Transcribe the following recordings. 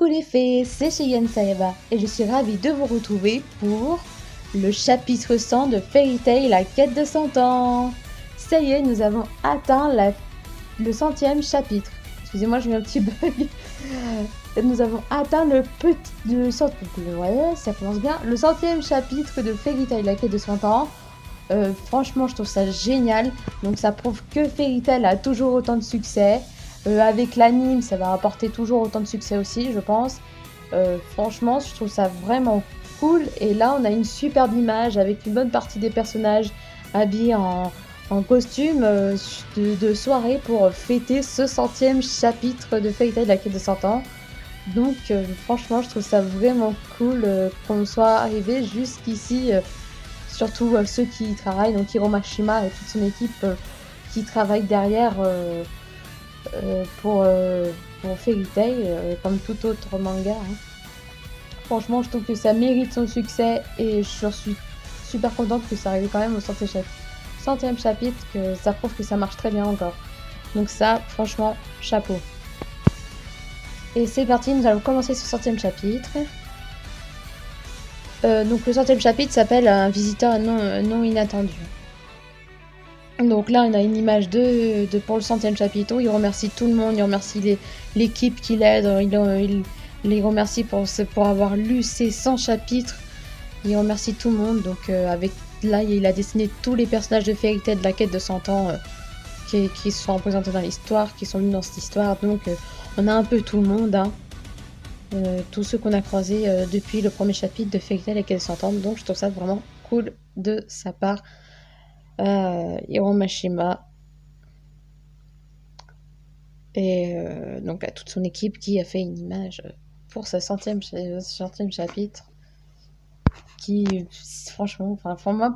Coucou les fées, c'est Cheyenne Saeba et je suis ravie de vous retrouver pour le chapitre 100 de Fairy Tail, la quête de 100 ans. Ça y est, nous avons atteint le 100e chapitre. Excusez-moi, j'ai eu un petit bug. Nous avons atteint le 100e chapitre de Fairy Tail, la quête de 100 ans. Franchement, je trouve ça génial. Donc ça prouve que Fairy Tail a toujours autant de succès. Avec l'anime, ça va apporter toujours autant de succès aussi, je pense. Franchement, je trouve ça vraiment cool. Et là, on a une superbe image avec une bonne partie des personnages habillés en costume de soirée pour fêter ce 100e chapitre de Fairy Tail, la quête de 100 ans. Donc, franchement, je trouve ça vraiment cool qu'on soit arrivé jusqu'ici. Surtout ceux qui travaillent, donc Hiromashima et toute son équipe qui travaillent derrière pour Fairy Tail, comme tout autre manga. Hein. Franchement, je trouve que ça mérite son succès et je suis super contente que ça arrive quand même au 100e chapitre, que ça prouve que ça marche très bien encore. Donc ça, franchement, chapeau. Et c'est parti, nous allons commencer ce 100e chapitre. Donc le 100e chapitre s'appelle Un visiteur non inattendu. Donc là, on a une image pour le 100e chapitre. Il remercie tout le monde, il remercie l'équipe qui l'aide, il les remercie pour avoir lu ces 100 chapitres. Il remercie tout le monde. Donc là, il a dessiné tous les personnages de Fairy Tail de la quête de 100 ans qui sont représentés dans l'histoire, qui sont venus dans cette histoire. Donc on a un peu tout le monde, hein. Tous ceux qu'on a croisés depuis le premier chapitre de Fairy Tail et qu'elles s'entendent. Donc je trouve ça vraiment cool de sa part. Hiromashima et donc à toute son équipe qui a fait une image pour ce 100e chapitre qui franchement,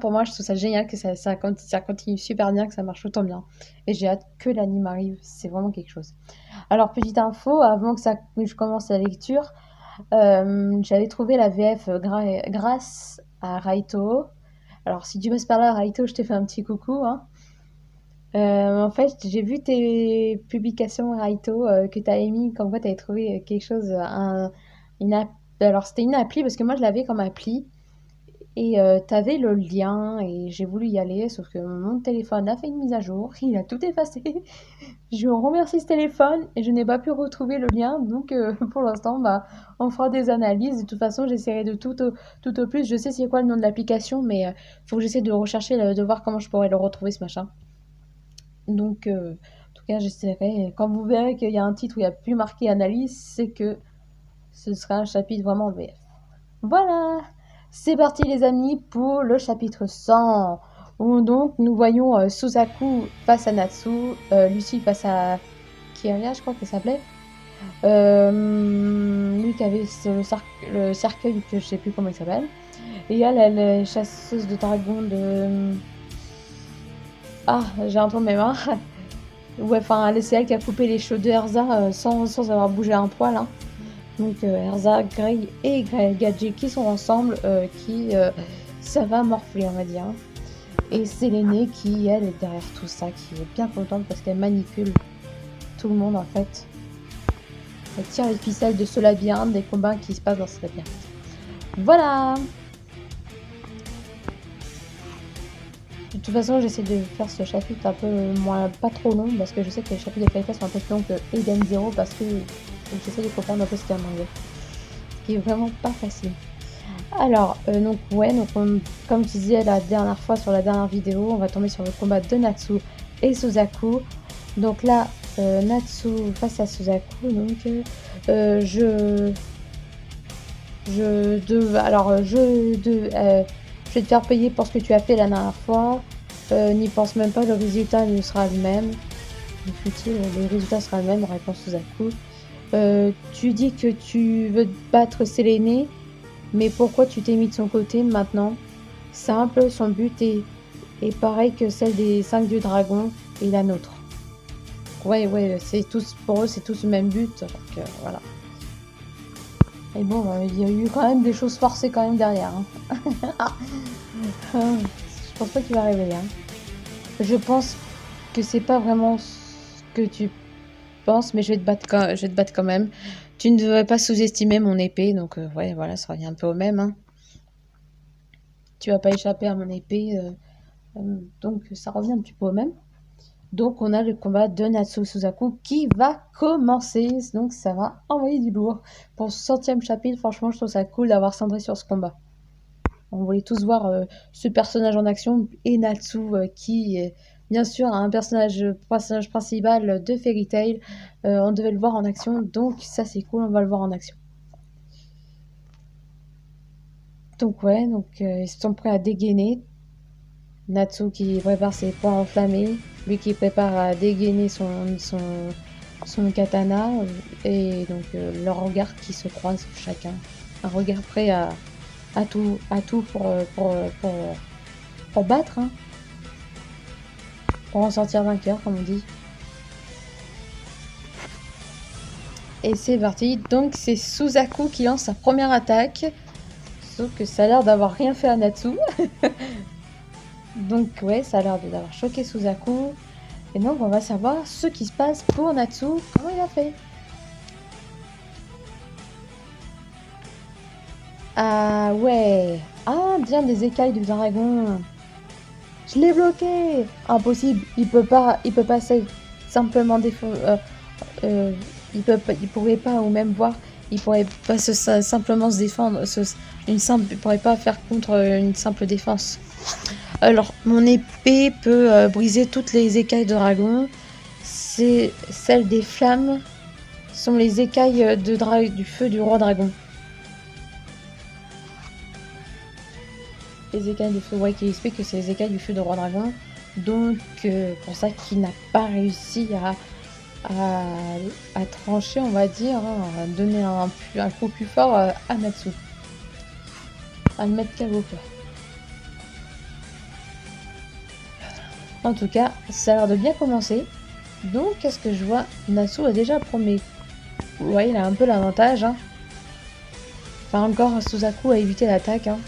pour moi je trouve ça génial que ça continue super bien, que ça marche autant bien et j'ai hâte que l'anime arrive, c'est vraiment quelque chose. Alors petite info, avant que je commence la lecture, j'avais trouvé la VF grâce à Raito. Alors si tu passes par là Raito, je te fais un petit coucou, hein. En fait, j'ai vu tes publications Raito que tu as émis, comme quoi tu avais trouvé quelque chose, alors c'était une appli parce que moi je l'avais comme appli et tu avais le lien et j'ai voulu y aller sauf que mon téléphone a fait une mise à jour, il a tout effacé. Je remercie ce téléphone et je n'ai pas pu retrouver le lien donc pour l'instant on fera des analyses. De toute façon j'essaierai de tout au plus, je sais c'est quoi le nom de l'application mais faut que j'essaie de rechercher, de voir comment je pourrais le retrouver ce machin. Donc, en tout cas, j'essaierai. Quand vous verrez qu'il y a un titre où il n'y a plus marqué analyse, c'est que ce sera un chapitre vraiment VF. Voilà, c'est parti les amis pour le chapitre 100. Où donc nous voyons Suzaku face à Natsu, Lucie face à Kiria, je crois qu'elle s'appelait. Lui qui avait le cercueil que je sais plus comment il s'appelle. Et elle est chasseuse de dragon de... Ah, j'ai un peu mes mains. Ouais, enfin, c'est elle qui a coupé les cheveux de Erza sans avoir bougé un poil. Hein. Donc, Erza, Grey et Gadget qui sont ensemble, ça va morfler, on va dire. Et c'est l'aînée qui, elle, est derrière tout ça, qui est bien contente parce qu'elle manipule tout le monde, en fait. Elle tire les ficelles de ce labyrinthe, des combats qui se passent dans ce labyrinthe. Voilà! De toute façon, j'essaie de faire ce chapitre un peu pas trop long parce que je sais que les chapitres de Fairy Tail sont un peu plus longs que Eden Zero parce que j'essaie de comprendre un peu ce qu'il y a en anglais. Ce qui est vraiment pas facile. Alors, donc comme tu disais la dernière fois sur la dernière vidéo, on va tomber sur le combat de Natsu et Suzaku. Donc là, Natsu face à Suzaku. Donc, je vais te faire payer pour ce que tu as fait la dernière fois. N'y pense même pas, le résultat ne sera le même. Le résultat sera le même, réponse Suzaku. Tu dis que tu veux battre Séléné, mais pourquoi tu t'es mis de son côté maintenant? Simple, son but est pareil que celle des 5 dieux dragons et la nôtre. Ouais, pour eux c'est tous le même but, donc voilà. Et bon, il y a eu quand même des choses forcées quand même derrière. Hein. Je pense pas qu'il va arriver. Hein. Je pense que c'est pas vraiment ce que tu pense, mais je vais te battre quand même. Tu ne devrais pas sous-estimer mon épée, donc ouais, voilà, ça revient un peu au même, hein. Tu vas pas échapper à mon épée, donc ça revient un petit peu au même. Donc on a le combat de Natsu Suzaku qui va commencer, donc ça va envoyer du lourd. Pour ce 100e chapitre, franchement, je trouve ça cool d'avoir cendré sur ce combat. On voulait tous voir ce personnage en action et Natsu qui est bien sûr un personnage principal de Fairy Tail. On devait le voir en action, donc ça c'est cool, on va le voir en action. Donc ouais, ils sont prêts à dégainer. Natsu qui prépare ses poings enflammés, lui qui prépare à dégainer son katana, et donc leurs regards qui se croisent chacun. Un regard prêt à tout pour battre, hein, pour en sortir vainqueur, comme on dit. Et c'est parti, donc c'est Suzaku qui lance sa première attaque, sauf que ça a l'air d'avoir rien fait à Natsu. Donc ouais, ça a l'air d'avoir choqué Suzaku. Et donc on va savoir ce qui se passe pour Natsu, comment il a fait. Ah ouais. Ah bien, des écailles du dragon. Je l'ai bloqué. Impossible, il peut pas simplement il pourrait pas, ou même voir, il pourrait pas simplement se défendre, il pourrait pas faire contre une simple défense. Alors, mon épée peut briser toutes les écailles de dragon. C'est celles des flammes, sont les écailles du feu du roi dragon. Les écailles du feu, ouais, qui explique que c'est les écailles du feu du roi dragon. Donc, pour ça qu'il n'a pas réussi à trancher, on va dire, hein, à donner un coup plus fort à Natsu. À le mettre KO, quoi. En tout cas, ça a l'air de bien commencer. Donc, qu'est-ce que je vois? Natsu a déjà premier. Ouais, il a un peu l'avantage, hein. Enfin, encore, Suzaku a évité l'attaque, hein.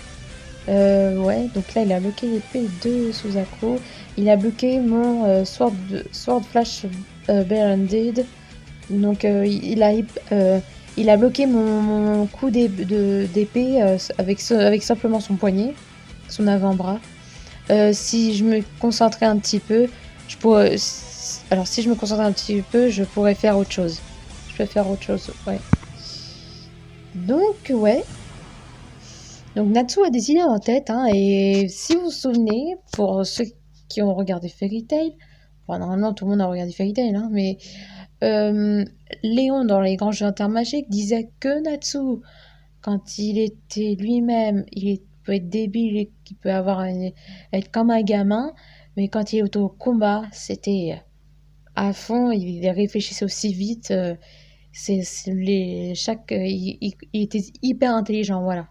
Ouais, donc là, il a bloqué l'épée de Suzaku. Il a bloqué mon Sword Flash Barrended. Donc, il a bloqué mon coup d'épée avec simplement son poignet, son avant-bras. Si je me concentrais un petit peu, alors si je me concentrais un petit peu, je pourrais faire autre chose. Je peux faire autre chose, ouais. Donc ouais. Donc Natsu a des idées en tête, hein, et si vous vous souvenez, pour ceux qui ont regardé Fairy Tail, bon, normalement tout le monde a regardé Fairy Tail, hein, mais Léon dans les grands jeux intermagiques disait que Natsu, quand il était lui-même, il peut être débile, il peut être comme un gamin, mais quand il est au combat, c'était à fond, il réfléchissait aussi vite, il était hyper intelligent, voilà.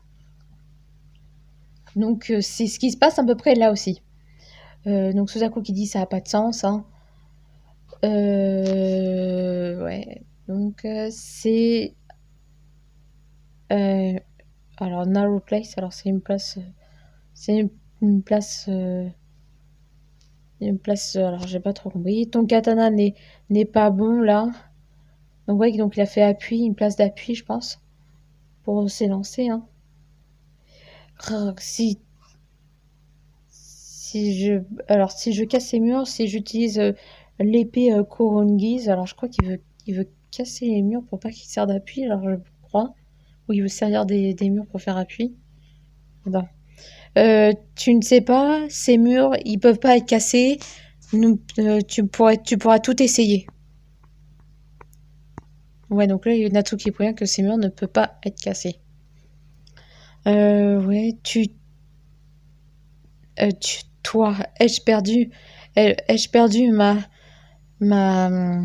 Donc c'est ce qui se passe à peu près là aussi. Donc Suzaku qui dit ça n'a pas de sens, hein. Ouais. Donc c'est alors Narrow Place. Alors c'est une place, une place, Alors j'ai pas trop compris. Ton katana n'est pas bon là. Donc ouais, donc il a fait appui, une place d'appui, je pense, pour s'élancer, hein. Si je casse ces murs, si j'utilise l'épée Korongiz, alors je crois qu'il veut casser les murs pour pas qu'il serve d'appui, alors je crois. Ou il veut servir des murs pour faire appui. Non. Tu ne sais pas, ces murs, ils peuvent pas être cassés. Tu pourras tout essayer. Ouais, donc là, il y a Natsu qui prévient que ces murs ne peuvent pas être cassés. Ouais, toi, ai-je perdu ma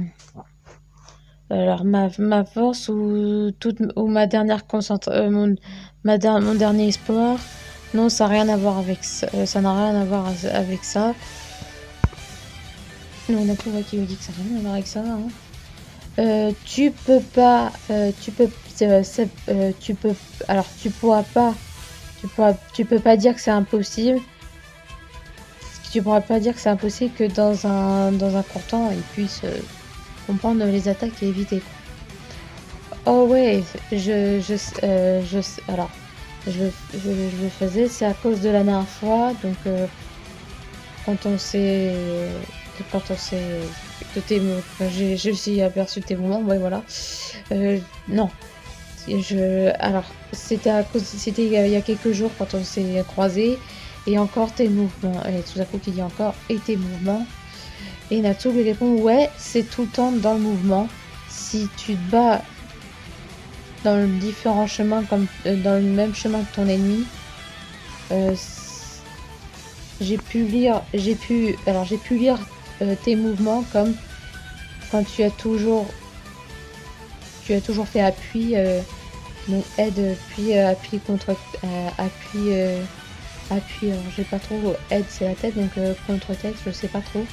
force ou ma dernière mon dernier espoir? Non, ça n'a rien à voir avec ça. Ça n'a rien à voir avec ça. Non, on a tout qui me dit que ça n'a rien à voir avec ça, hein. Tu peux pas, alors tu peux pas dire que c'est impossible. Tu pourras pas dire que c'est impossible que dans un court temps, il puisse comprendre les attaques et éviter. Oh ouais, alors, je le faisais, c'est à cause de la dernière fois, donc quand on s'est, de tes, enfin, j'ai aussi aperçu tes mouvements, ouais voilà. Non, alors c'était il y a quelques jours quand on s'est croisés, et encore tes mouvements, et tout à coup qui dit encore et tes mouvements, et Natsu lui répond ouais, c'est tout le temps dans le mouvement. Si tu te bats dans le différent chemin comme dans le même chemin que ton ennemi, j'ai pu lire tes mouvements comme quand tu as toujours fait appui, donc aide puis appui contre appui appui, alors j'ai pas trop, aide c'est la tête, donc contre tête je sais pas trop,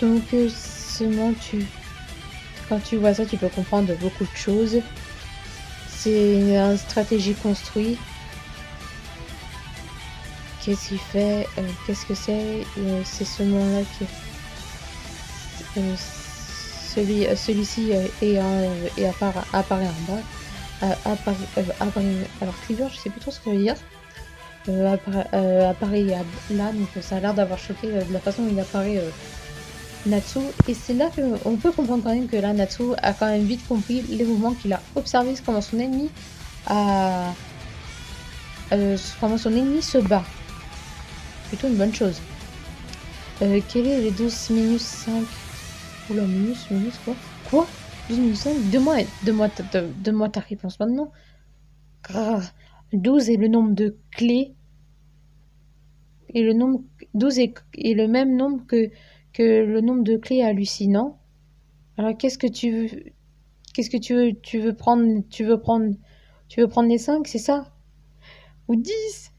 donc seulement quand tu vois ça tu peux comprendre beaucoup de choses. C'est une stratégie construite. Qu'est-ce qu'il fait, qu'est-ce que c'est, c'est ce moment-là qui celui-ci apparaît en bas, alors Cleaver je sais plus trop ce que ça veut dire, apparaît là, donc ça a l'air d'avoir choqué de la façon dont il apparaît Natsu, et c'est là qu'on peut comprendre quand même que là Natsu a quand même vite compris les mouvements qu'il a observés, comment son ennemi se bat. Plutôt une bonne chose. Quel est les 12 minus 5? Oula, minus quoi? Quoi? 12 minus 5? Donne-moi ta réponse maintenant. 12 est le nombre de clés. Et le nombre 12 est le même nombre que le nombre de clés hallucinant. Alors qu'est-ce que tu veux? Tu veux prendre les 5, c'est ça? Ou 10?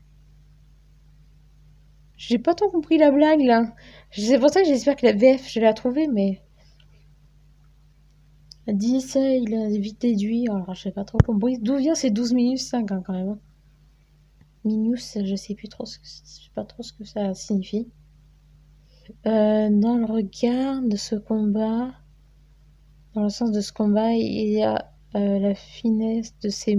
J'ai pas trop compris la blague là. C'est pour ça que j'espère que la VF je l'ai trouvée, mais 10, il a vite déduit. Alors je sais pas trop compris. D'où vient ces 12 minus 5 hein, quand même. Minus, je sais pas trop ce que ça signifie. Dans le regard de ce combat, dans le sens de ce combat, il y a la finesse de ses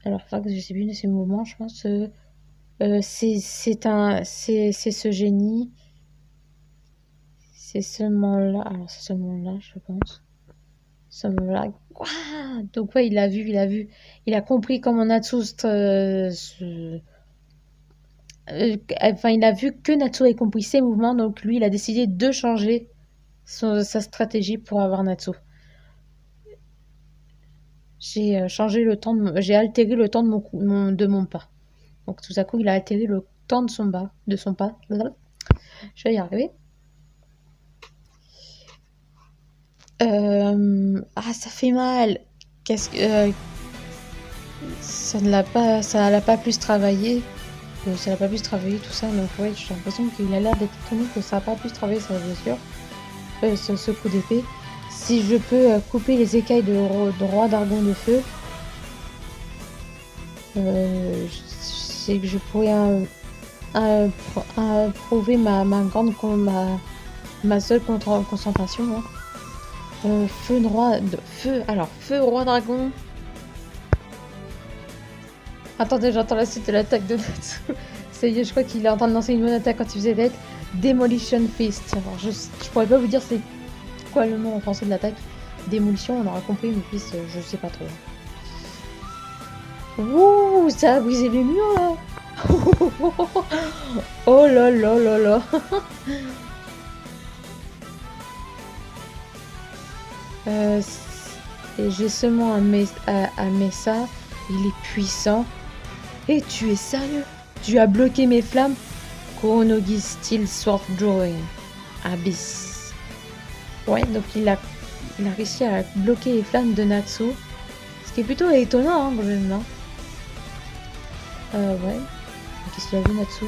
alors je sais plus de ses mouvements, je pense. C'est ce génie. C'est seulement là, je pense. Seulement là. Ouah, donc ouais, il a vu. Il a compris comment Natsu il a vu que Natsu avait compris ses mouvements, donc lui, il a décidé de changer sa stratégie pour avoir Natsu. J'ai altéré le temps de mon pas. Donc tout à coup, il a altéré le temps de son pas. Je vais y arriver. Ça fait mal. Ça l'a pas plus travaillé. Ça n'a pas plus travailler tout ça, donc ouais, j'ai l'impression qu'il a l'air d'être étonné que ça n'a pas plus travailler sa blessure, ce coup d'épée. Si je peux couper les écailles de roi d'argon de feu, c'est que je pourrais prouver ma seule concentration. Hein. Feu roi dragon. Attendez, j'entends la suite de l'attaque de Natsu. Ça y est, je crois qu'il est en train de lancer une bonne attaque quand il faisait l'aide. Demolition Fist. Alors, je pourrais pas vous dire c'est quoi le nom en français de l'attaque. Démolition, on aura compris, mais Fist, je sais pas trop. Ouh, ça a brisé les murs là. Oh là là là là. J'ai seulement un Mesa. Il est puissant. Et tu es sérieux? Tu as bloqué mes flammes? Kuronogi Steel Sword Drawing. Abyss. Ouais, donc il a réussi à bloquer les flammes de Natsu. Ce qui est plutôt étonnant, hein, quand même, hein. Ouais. Qu'est-ce qu'il a vu, Natsu?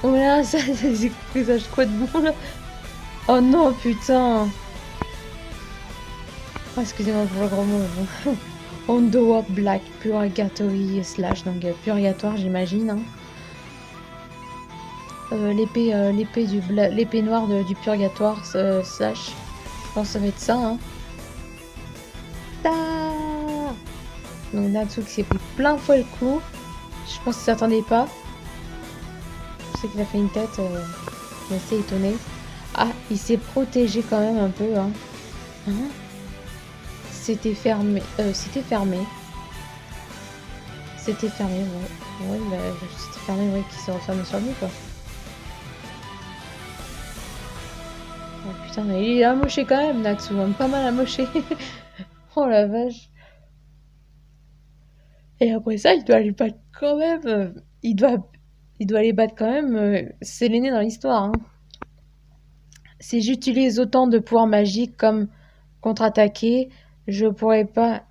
Oh là, ça, j'ai compris ça, je crois de bon, là. Oh non, putain. Oh, excusez-moi pour le gros mot. Underworld Black Purgatory Slash, donc purgatoire j'imagine. Hein. L'épée noire du purgatoire slash. Je pense que ça va être ça. Hein. Donc Natsu qui s'est pris plein fois le coup. Je pense qu'il s'attendait pas. Je sais qu'il a fait une tête assez étonnée. Ah, il s'est protégé quand même un peu. Hein. C'était fermé. C'était fermé, ouais. C'était fermé, ouais, qui s'est refermé sur lui, quoi. Oh putain, mais il est amoché quand même, Natsu. Hein, pas mal amoché. Oh la vache. Et après ça, il doit aller battre quand même. Il doit aller battre quand même. C'est l'aîné dans l'histoire. Hein. Si j'utilise autant de pouvoirs magiques comme contre-attaquer, je pourrais pas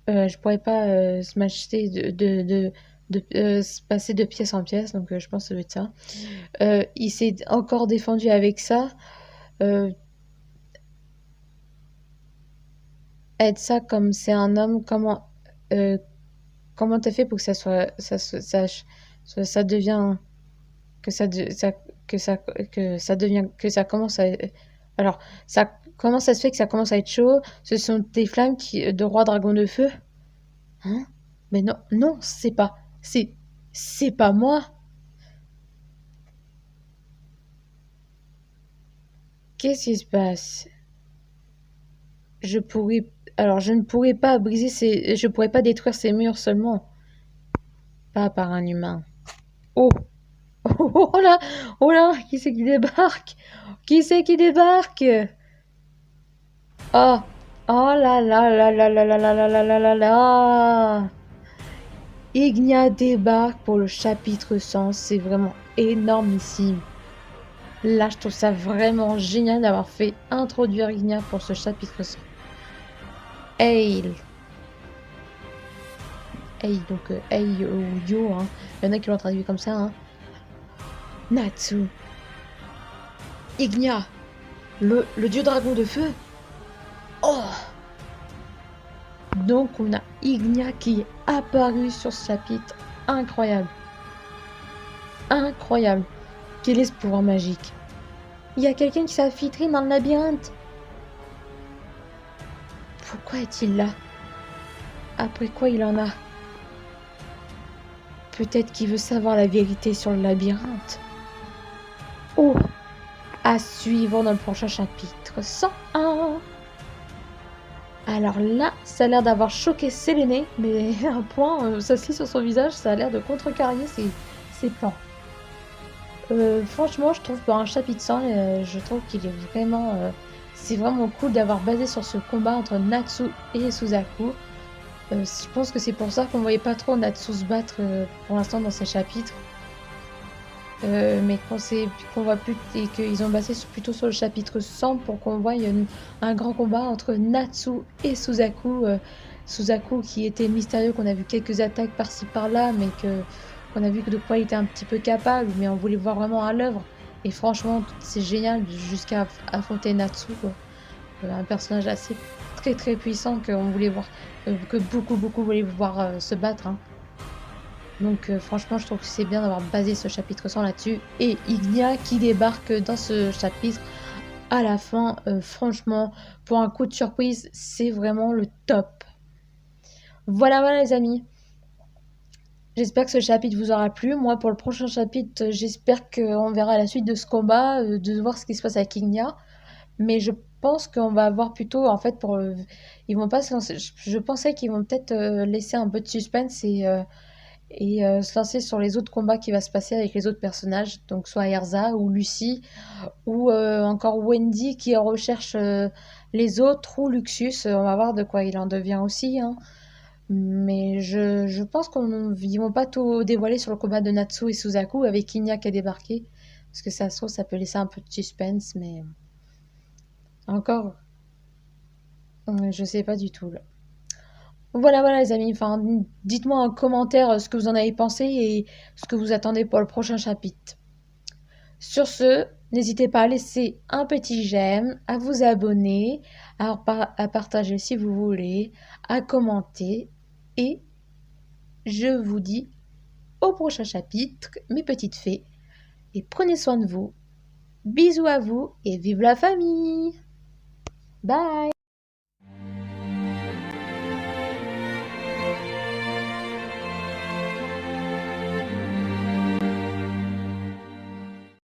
se m'acheter se passer de pièce en pièce, donc je pense que ça doit être ça. Il s'est encore défendu avec ça. Être ça comme c'est un homme, comment t'as fait pour que ça soit ça devient que ça devient que ça commence à alors ça comment ça se fait que ça commence à être chaud? Ce sont des flammes de roi dragon de feu. Hein? Mais non, c'est pas moi. Qu'est-ce qui se passe? Je ne pourrais pas je pourrais pas détruire ces murs seulement, pas par un humain. Oh, oh là, qui c'est qui débarque? Qui c'est qui débarque? Oh, oh là là là là là là là là là là là là. Ignia débarque pour le chapitre 100, c'est vraiment énormissime. Là, je trouve ça vraiment génial d'avoir fait introduire Ignia pour ce chapitre 100. Hail, donc Hey ou Yo, hein. Il y en a qui l'ont traduit comme ça. Hein. Natsu, Ignia, le dieu dragon de feu. Oh! Donc on a Ignia qui est apparu sur ce chapitre. Incroyable. Incroyable. Quel est ce pouvoir magique? Il y a quelqu'un qui s'infiltre dans le labyrinthe. Pourquoi est-il là? Après quoi il en a? Peut-être qu'il veut savoir la vérité sur le labyrinthe. Oh! À suivre dans le prochain chapitre 101. Alors là, ça a l'air d'avoir choqué Séléné, mais à un point, ça se lit sur son visage, ça a l'air de contrecarrer ses plans. Franchement, je trouve pour un chapitre 100, je trouve qu'il est vraiment... c'est vraiment cool d'avoir basé sur ce combat entre Natsu et Suzaku. Je pense que c'est pour ça qu'on voyait pas trop Natsu se battre pour l'instant dans ces chapitres. Mais qu'on voit plus et qu'ils ont basé plutôt sur le chapitre 100 pour qu'on voie un grand combat entre Natsu et Suzaku. Suzaku qui était mystérieux, qu'on a vu quelques attaques par-ci par-là, mais qu'on a vu de quoi il était un petit peu capable, mais on voulait voir vraiment à l'œuvre. Et franchement, c'est génial jusqu'à affronter Natsu, quoi. Un personnage assez très très puissant qu'on voulait voir, que beaucoup voulaient voir se battre. Hein. Donc franchement, je trouve que c'est bien d'avoir basé ce chapitre 100 là-dessus. Et Ignia qui débarque dans ce chapitre à la fin. Franchement, pour un coup de surprise, c'est vraiment le top. Voilà les amis. J'espère que ce chapitre vous aura plu. Moi, pour le prochain chapitre, j'espère qu'on verra la suite de ce combat, de voir ce qui se passe avec Ignia. Mais je pense qu'on va avoir plutôt, en fait, ils vont pas se lancer. Je pensais qu'ils vont peut-être laisser un peu de suspense et se lancer sur les autres combats qui va se passer avec les autres personnages, donc soit Erza ou Lucie, ou encore Wendy qui recherche les autres, ou Luxus, on va voir de quoi il en devient aussi. Hein. Mais je pense qu'ils vont pas tout dévoiler sur le combat de Natsu et Suzaku avec Ignia qui a débarqué, parce que ça se trouve, ça peut laisser un peu de suspense, mais encore, je sais pas du tout là. Voilà les amis, enfin, dites-moi en commentaire ce que vous en avez pensé et ce que vous attendez pour le prochain chapitre. Sur ce, N'hésitez pas à laisser un petit j'aime, à vous abonner, à partager si vous voulez, à commenter. Et je vous dis au prochain chapitre, mes petites fées. Et prenez soin de vous. Bisous à vous et vive la famille! Bye!